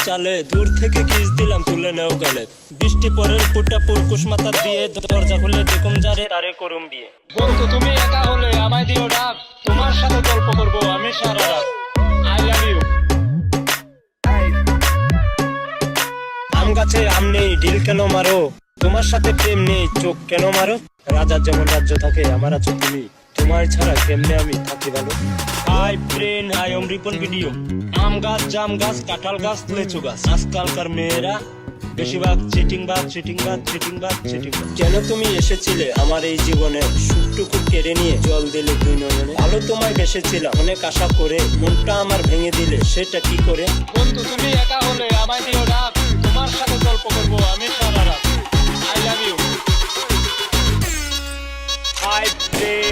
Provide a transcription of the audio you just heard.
চালে দূর থেকে কিস দিলাম তুলে নেও গালে। বৃষ্টি পরের ফুটা পুরকুশ মাথা দিয়ে দরজা খুলে দেখুম যারে তারে করুম বিয়ে। বন্ধু তুমি একা হলে আমায় দিও ডাক, তোমার সাথে গল্প করবো আমি সারা রাত। I love you. আম গাছে আম নেই ঢিল কেন মারো, তোমার সাথে প্রেম নেই চোখ কেন মারো। রাজার যেমন রাজ্য থাকে আমার আছো তুমি, তোমার ছাড়া কেমনে আমি থাকি ভালো। Hi friend hi Ripon video. আম গাছ জাম গাছ কাঁঠাল গাছ লিচু গাছ, আজকালকার মেয়েরা বেশিরভাগ চিটিং বাজ চিটিং বাজ চিটিং বাজ চিটিং। কেন তুমি এসেছিলে আমার এই জীবনে, সুখটুকু কেড়ে নিয়ে জল দিলে দুই নয়নে। ভালো তোমায় বেসেছিলাম অনেক আশা করে, মনটা আমার ভেঙে দিলে সেটা কি করে। বন্ধু তুমি একা হলে আমায় দিও ডাক, তোমার সাথে গল্প করবো আমি সারা রাত। I love you. Hi friend